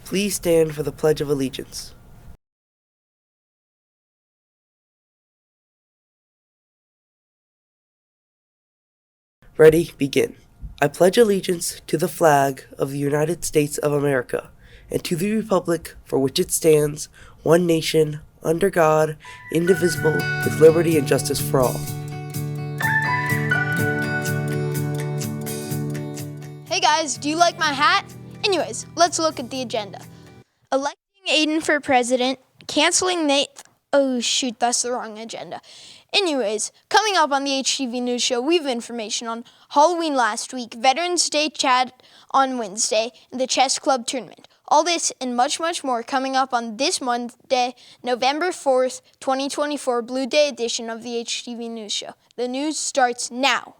Please stand for the Pledge of Allegiance. Ready, begin. I pledge allegiance to the flag of the United States of America and to the republic for which it stands, one nation, under God, indivisible, with liberty and justice for all. Hey guys, do you like my hat? Anyways, let's look at the agenda. Electing Aiden for president, canceling Nate. Oh shoot, that's the wrong agenda. Anyways, coming up on the HTV News Show, we have information on Halloween last week, Veterans Day chat on Wednesday, and the chess club tournament. All this and much, much more coming up on this Monday, November 4th, 2024, Blue Day edition of the HTV News Show. The news starts now.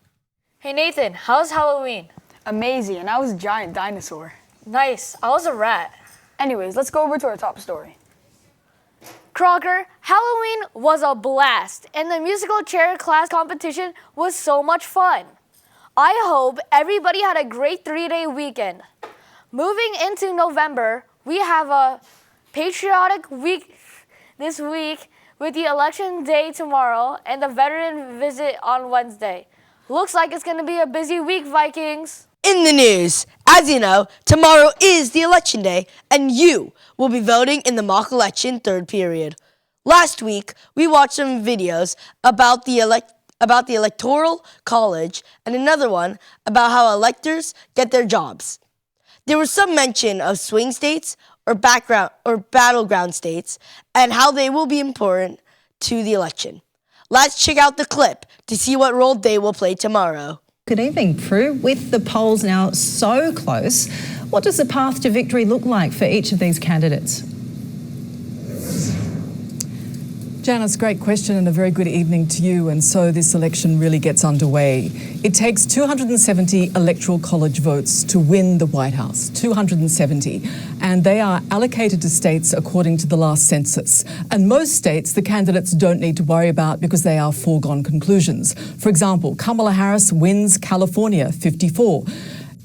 Hey Nathan, how's Halloween? Amazing, and I was a giant dinosaur. Nice, I was a rat. Anyways, let's go over to our top story. Crocker, Halloween was a blast, and the musical chair class competition was so much fun. I hope everybody had a great 3-day weekend. Moving into November, we have a patriotic week this week with the election day tomorrow and the veteran visit on Wednesday. Looks like it's going to be a busy week, Vikings. In the news, as you know, tomorrow is the election day, and you will be voting in the mock election third period. Last week, we watched some videos about the Electoral College and another one about how electors get their jobs. There was some mention of swing states or battleground states and how they will be important to the election. Let's check out the clip to see what role they will play tomorrow. Good evening, Prue. With the polls now so close, what does the path to victory look like for each of these candidates? Janice, great question and a very good evening to you. And so this election really gets underway. It takes 270 electoral college votes to win the White House, 270. And they are allocated to states according to the last census. And most states, the candidates don't need to worry about because they are foregone conclusions. For example, Kamala Harris wins California, 54.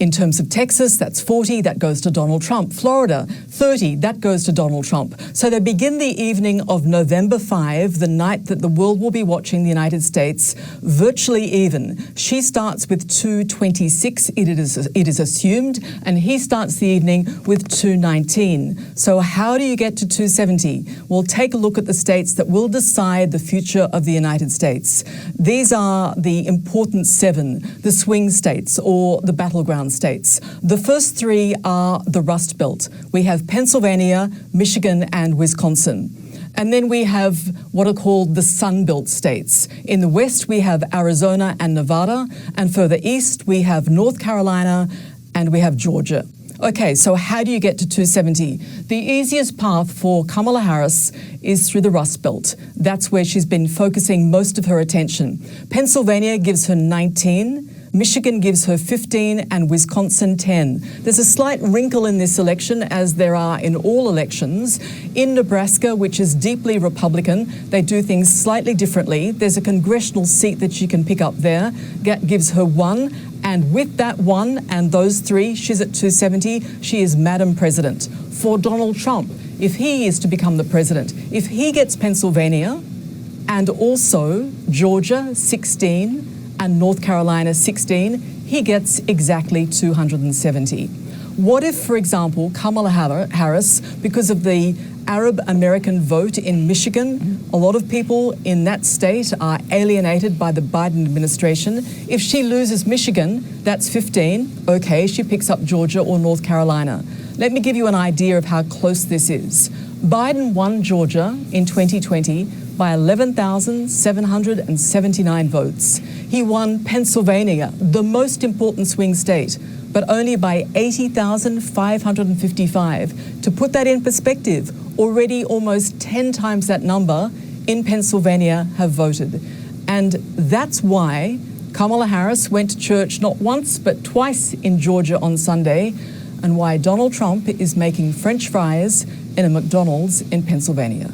In terms of Texas, that's 40, that goes to Donald Trump. Florida, 30, that goes to Donald Trump. So they begin the evening of November 5, the night that the world will be watching the United States, virtually even. She starts with 226, it is assumed, and he starts the evening with 219. So how do you get to 270? Well, take a look at the states that will decide the future of the United States. These are the important 7, the swing states or the battleground states. The first 3 are the Rust Belt. We have Pennsylvania, Michigan, and Wisconsin. And then we have what are called the Sun Belt states. In the west, we have Arizona and Nevada, and further east, we have North Carolina and we have Georgia. Okay, so how do you get to 270? The easiest path for Kamala Harris is through the Rust Belt. That's where she's been focusing most of her attention. Pennsylvania gives her 19, Michigan gives her 15, and Wisconsin 10. There's a slight wrinkle in this election, as there are in all elections. In Nebraska, which is deeply Republican, they do things slightly differently. There's a congressional seat that she can pick up there. That gives her 1. And with that 1 and those 3, she's at 270. She is Madam President. For Donald Trump, if he is to become the president, if he gets Pennsylvania and also Georgia 16 and North Carolina 16, he gets exactly 270. What if, for example, Kamala Harris, because of the Arab American vote in Michigan, a lot of people in that state are alienated by the Biden administration. If she loses Michigan, that's 15. Okay, she picks up Georgia or North Carolina. Let me give you an idea of how close this is. Biden won Georgia in 2020 by 11,779 votes. He won Pennsylvania, the most important swing state, but only by 80,555. To put that in perspective, already almost 10 times that number in Pennsylvania have voted. And that's why Kamala Harris went to church not once but twice in Georgia on Sunday, and why Donald Trump is making French fries in a McDonald's in Pennsylvania.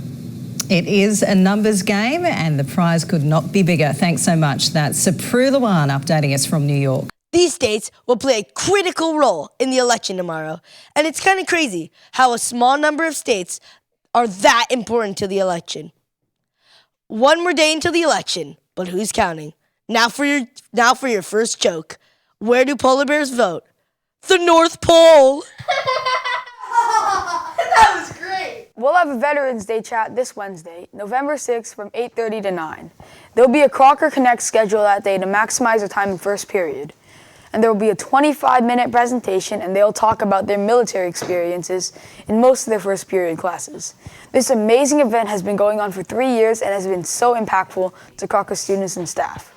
It is a numbers game and the prize could not be bigger. Thanks so much. That's Prue Luan updating us from New York. These states will play a critical role in the election tomorrow, and it's kind of crazy how a small number of states are that important to the election. One more day until the election, but who's counting? Now for your first joke. Where do polar bears vote? The North Pole. That was great. We'll have a Veterans Day chat this Wednesday, November 6th from 8:30 to 9. There'll be a Crocker Connect schedule that day to maximize the time in first period. And there will be a 25-minute presentation, and they'll talk about their military experiences in most of their first period classes. This amazing event has been going on for 3 years and has been so impactful to Crocker students and staff.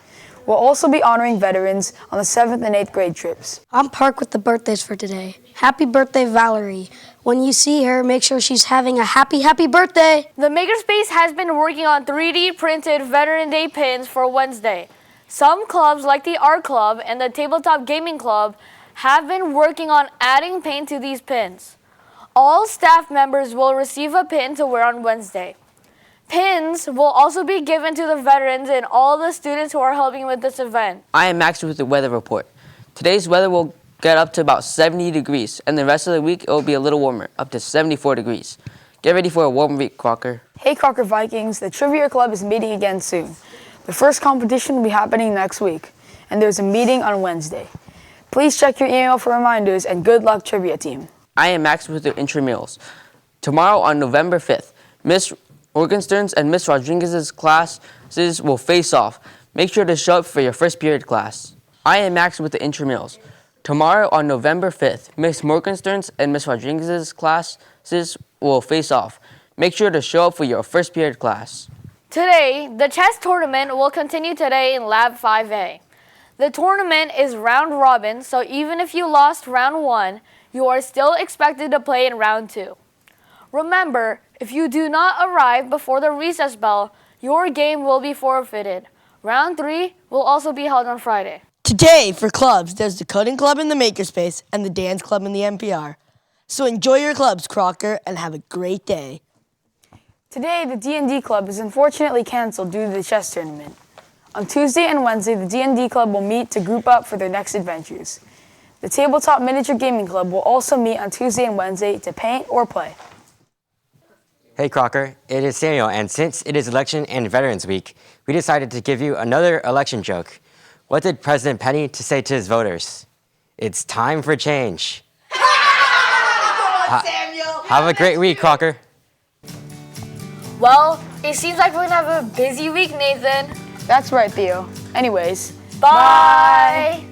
We'll also be honoring veterans on the 7th and 8th grade trips. I'm Park with the birthdays for today. Happy birthday, Valerie. When you see her, make sure she's having a happy birthday. The Makerspace has been working on 3D printed Veteran Day pins for Wednesday. Some clubs, like the Art Club and the Tabletop Gaming Club, have been working on adding paint to these pins. All staff members will receive a pin to wear on Wednesday. Pins will also be given to the veterans and all the students who are helping with this event. I am Max with the weather report. Today's weather will get up to about 70 degrees, and the rest of the week it will be a little warmer, up to 74 degrees. Get ready for a warm week, Crocker. Hey Crocker Vikings, the Trivia Club is meeting again soon. The first competition will be happening next week, and there's a meeting on Wednesday. Please check your email for reminders, and good luck, Trivia team. I am Max with the intramurals. Tomorrow on November 5th, Miss Morgenstern's and Miss Rodriguez's classes will face off. Make sure to show up for your first period class. I am Max with the intramurals. Tomorrow on November 5th, Miss Morgenstern's and Miss Rodriguez's classes will face off. Make sure to show up for your first period class. Today, the chess tournament will continue today in Lab 5A. The tournament is round robin, so even if you lost round 1, you are still expected to play in round 2. Remember, if you do not arrive before the recess bell, your game will be forfeited. Round 3 will also be held on Friday. Today, for clubs, there's the Coding Club in the Makerspace and the Dance Club in the NPR. So enjoy your clubs, Crocker, and have a great day. Today, the D&D Club is unfortunately canceled due to the chess tournament. On Tuesday and Wednesday, the D&D Club will meet to group up for their next adventures. The Tabletop Miniature Gaming Club will also meet on Tuesday and Wednesday to paint or play. Hey Crocker, it is Samuel, and since it is Election and Veterans Week, we decided to give you another election joke. What did President Penny to say to his voters? It's time for change. Samuel! Have a great week, Crocker. Well, it seems like we're gonna have a busy week, Nathan. That's right, Theo. Anyways, Bye.